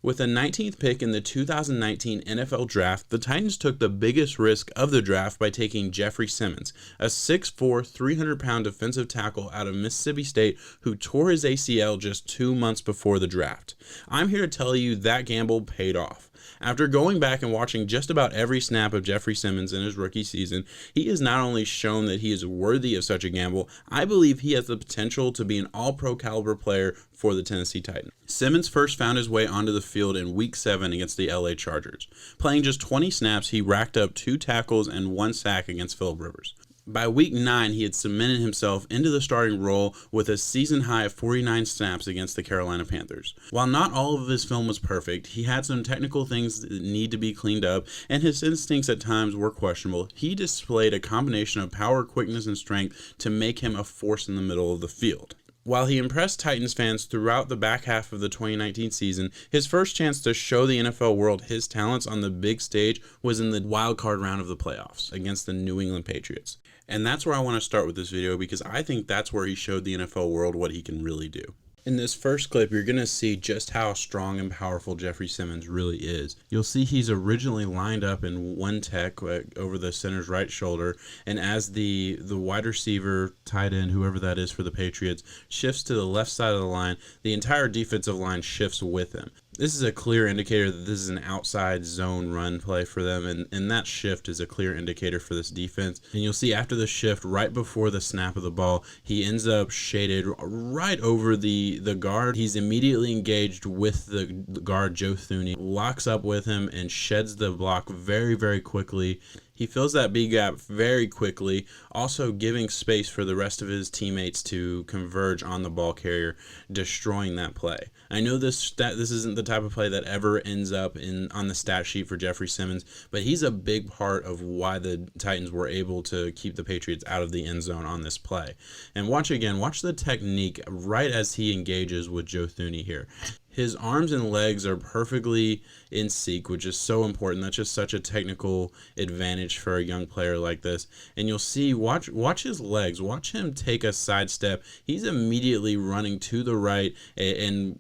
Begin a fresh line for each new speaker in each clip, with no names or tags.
With the 19th pick in the 2019 NFL Draft, the Titans took the biggest risk of the draft by taking Jeffery Simmons, a 6'4", 300-pound defensive tackle out of Mississippi State who tore his ACL just 2 months before the draft. I'm here to tell you that gamble paid off. After going back and watching just about every snap of Jeffery Simmons in his rookie season, he has not only shown that he is worthy of such a gamble, I believe he has the potential to be an all-pro caliber player for the Tennessee Titans. Simmons first found his way onto the field in Week 7 against the LA Chargers. Playing just 20 snaps, he racked up 2 tackles and 1 sack against Philip Rivers. By Week 9, he had cemented himself into the starting role with a season high of 49 snaps against the Carolina Panthers. While not all of his film was perfect, he had some technical things that need to be cleaned up, and his instincts at times were questionable. He displayed a combination of power, quickness, and strength to make him a force in the middle of the field. While he impressed Titans fans throughout the back half of the 2019 season, his first chance to show the NFL world his talents on the big stage was in the wild card round of the playoffs against the New England Patriots. And that's where I want to start with this video because I think that's where he showed the NFL world what he can really do. In this first clip, you're going to see just how strong and powerful Jeffery Simmons really is. You'll see he's originally lined up in one tech over the center's right shoulder, and as the wide receiver, tight end, whoever that is for the Patriots, shifts to the left side of the line, the entire defensive line shifts with him. This is a clear indicator that this is an outside zone run play for them, and that shift is a clear indicator for this defense. And you'll see after the shift, right before the snap of the ball, he ends up shaded right over the guard. He's immediately engaged with the guard, Joe Thuney, locks up with him and sheds the block very, very quickly. He fills that B gap very quickly, also giving space for the rest of his teammates to converge on the ball carrier, destroying that play. I know this isn't the type of play that ever ends up on the stat sheet for Jeffery Simmons, but he's a big part of why the Titans were able to keep the Patriots out of the end zone on this play. And watch the technique right as he engages with Joe Thuney here. His arms and legs are perfectly in sync, which is so important. That's just such a technical advantage for a young player like this. And you'll see, watch his legs. Watch him take a sidestep. He's immediately running to the right and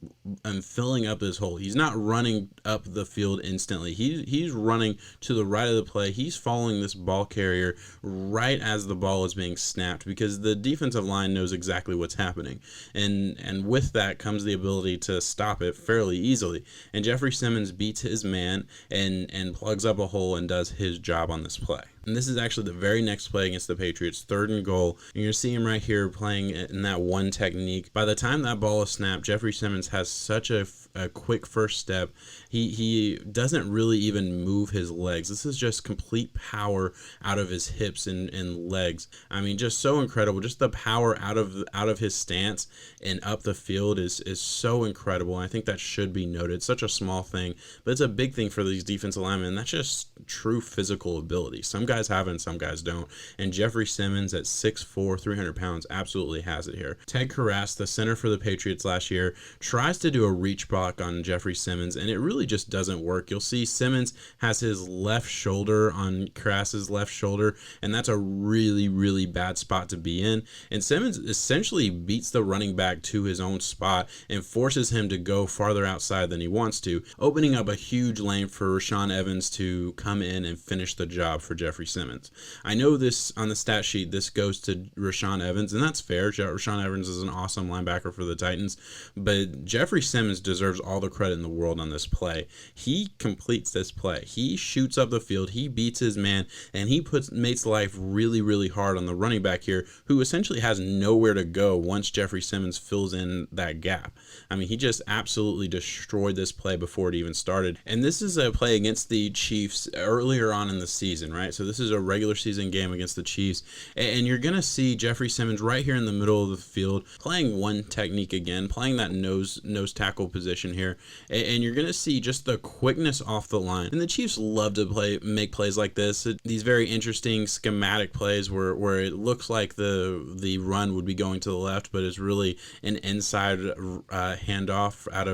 filling up his hole. He's not running up the field instantly. He's running to the right of the play. He's following this ball carrier right as the ball is being snapped because the defensive line knows exactly what's happening. And with that comes the ability to stop it fairly easily, and Jeffery Simmons beats his man and plugs up a hole and does his job on this play. And this is actually the very next play against the Patriots, 3rd and goal. And you're seeing him right here playing in that one technique. By the time that ball is snapped, Jeffery Simmons has such a quick first step. He doesn't really even move his legs. This is just complete power out of his hips and legs. I mean, just so incredible. Just the power out of his stance and up the field is so incredible. And I think that should be noted. Such a small thing, but it's a big thing for these defensive linemen. That's just true physical ability. Some guys have it and some guys don't. And Jeffery Simmons at 6'4", 300 pounds absolutely has it here. Ted Karras, the center for the Patriots last year, tries to do a reach block on Jeffery Simmons, and it really just doesn't work. You'll see Simmons has his left shoulder on Karras's left shoulder, and that's a really, really bad spot to be in. And Simmons essentially beats the running back to his own spot and forces him to go farther outside than he wants to, opening up a huge lane for Rashaan Evans to come in and finish the job for Jeffery Simmons. I know this on the stat sheet, this goes to Rashaan Evans, and that's fair. Rashaan Evans is an awesome linebacker for the Titans, but Jeffery Simmons deserves all the credit in the world on this play. He completes this play. He shoots up the field, he beats his man, and he makes life really, really hard on the running back here, who essentially has nowhere to go once Jeffery Simmons fills in that gap. I mean, he just absolutely destroyed this play before it even started. And this is a play against the Chiefs earlier on in the season, right? So this is a regular season game against the Chiefs, and you're going to see Jeffery Simmons right here in the middle of the field playing one technique again, playing that nose tackle position here, and you're going to see just the quickness off the line. And the Chiefs love to make plays like this, these very interesting schematic plays where it looks like the run would be going to the left, but it's really an inside handoff out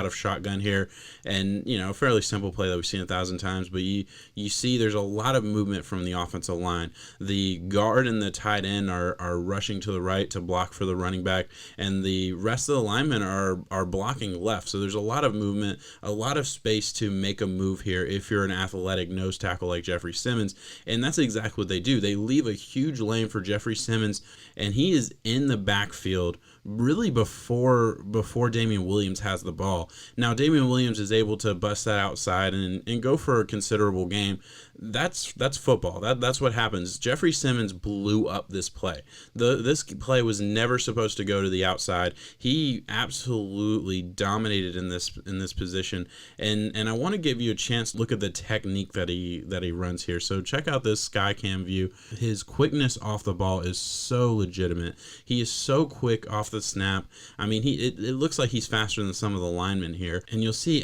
of shotgun here, and fairly simple play that we've seen 1,000 times, but you see there's a lot of movement movement from the offensive line. The guard and the tight end are rushing to the right to block for the running back, and the rest of the linemen are blocking left. So there's a lot of movement, a lot of space to make a move here if you're an athletic nose tackle like Jeffery Simmons, and that's exactly what they do. They leave a huge lane for Jeffery Simmons, and he is in the backfield really before Damian Williams has the ball. Now Damian Williams is able to bust that outside and go for a considerable game. That's football. That's what happens. Jeffery Simmons blew up this play. This play was never supposed to go to the outside. He absolutely dominated in this position, and I want to give you a chance to look at the technique that he runs here. So check out this sky cam view. His quickness off the ball is so legitimate. He is so quick off the snap. I mean, it looks like he's faster than some of the linemen here. And you'll see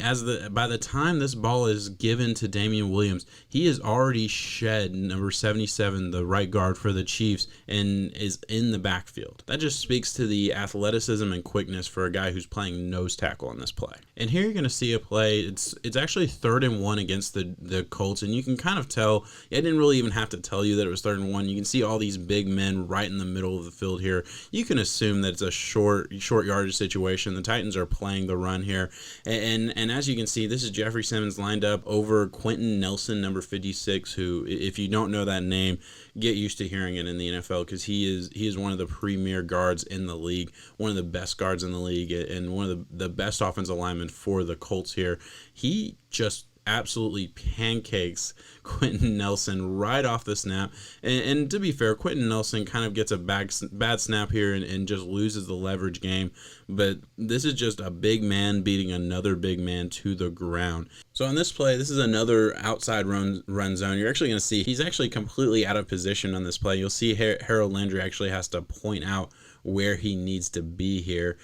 by the time this ball is given to Damian Williams, he has already shed number 77, the right guard for the Chiefs, and is in the backfield. That just speaks to the athleticism and quickness for a guy who's playing nose tackle on this play. And here you're going to see a play. It's actually 3rd and 1 against the Colts, and you can kind of tell. I didn't really even have to tell you that it was 3rd and 1. You can see all these big men right in the middle of the field here. You can assume that it's a short yardage situation. The Titans are playing the run here, and as you can see, this is Jeffery Simmons lined up over Quentin Nelson, number 56, who, if you don't know that name, get used to hearing it in the NFL, because he is one of the premier guards in the league, one of the best guards in the league, and one of the best offensive linemen for the Colts here. He just absolutely pancakes Quentin Nelson right off the snap. And to be fair, Quentin Nelson kind of gets a bad snap here and just loses the leverage game. But this is just a big man beating another big man to the ground. So on this play, this is another outside run zone. You're actually going to see he's actually completely out of position on this play. You'll see Harold Landry actually has to point out where he needs to be here,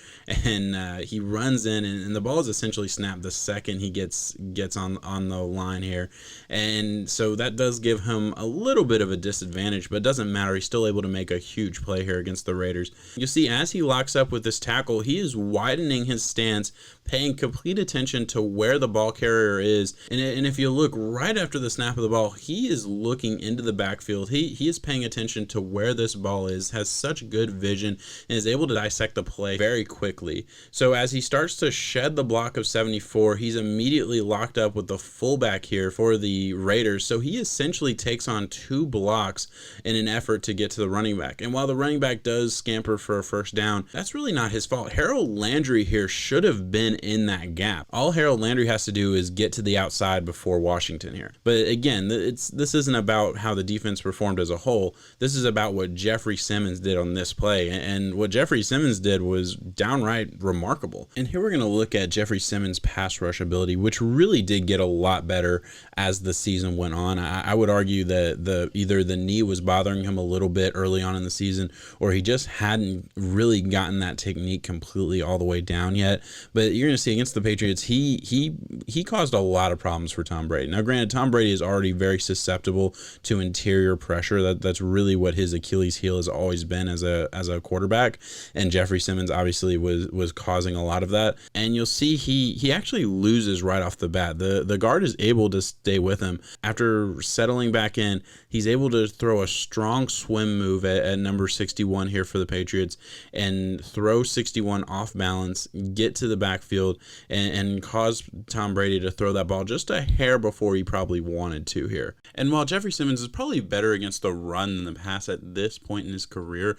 and he runs in, and the ball is essentially snapped the second he gets on the line here, and so that does give him a little bit of a disadvantage, but it doesn't matter. He's still able to make a huge play here against the Raiders. You see, as he locks up with this tackle, he is widening his stance, paying complete attention to where the ball carrier is, and if you look right after the snap of the ball, he is looking into the backfield. He is paying attention to where this ball is, has such good vision, and is able to dissect the play very quickly. So as he starts to shed the block of 74, he's immediately locked up with the fullback here for the Raiders. So he essentially takes on 2 blocks in an effort to get to the running back. And while the running back does scamper for a first down, that's really not his fault. Harold Landry here should have been in that gap. All Harold Landry has to do is get to the outside before Washington here. But again, this isn't about how the defense performed as a whole. This is about what Jeffery Simmons did on this play. And what Jeffery Simmons did was downright remarkable. And here we're going to look at Jeffery Simmons' pass rush ability, which really did get a lot better as the season went on. I would argue that either the knee was bothering him a little bit early on in the season, or he just hadn't really gotten that technique completely all the way down yet. But you're going to see against the Patriots, he caused a lot of problems for Tom Brady. Now, granted, Tom Brady is already very susceptible to interior pressure. That's really what his Achilles heel has always been as a quarterback. And Jeffery Simmons obviously was causing a lot of that. And you'll see he actually loses right off the bat. The guard is able to stay with him. After settling back in, he's able to throw a strong swim move at number 61 here for the Patriots and throw 61 off balance, get to the backfield, and cause Tom Brady to throw that ball just a hair before he probably wanted to here. And while Jeffery Simmons is probably better against the run than the pass at this point in his career,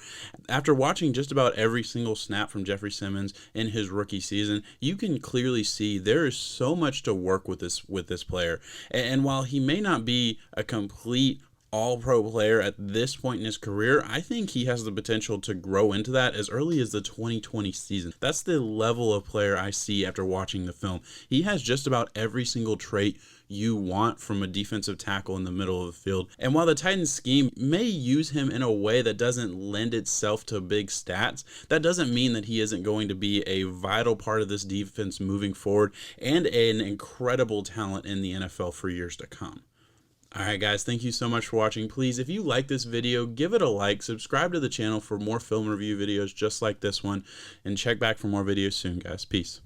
after watching just about every single snap from Jeffery Simmons in his rookie season, you can clearly see there is so much to work with this player. And while he may not be a complete all-pro player at this point in his career, I think he has the potential to grow into that as early as the 2020 season. That's the level of player I see after watching the film. He has just about every single trait you want from a defensive tackle in the middle of the field. And while the Titans scheme may use him in a way that doesn't lend itself to big stats, that doesn't mean that he isn't going to be a vital part of this defense moving forward and an incredible talent in the NFL for years to come. Alright guys, thank you so much for watching. Please, if you like this video, give it a like, subscribe to the channel for more film review videos just like this one, and check back for more videos soon, guys. Peace.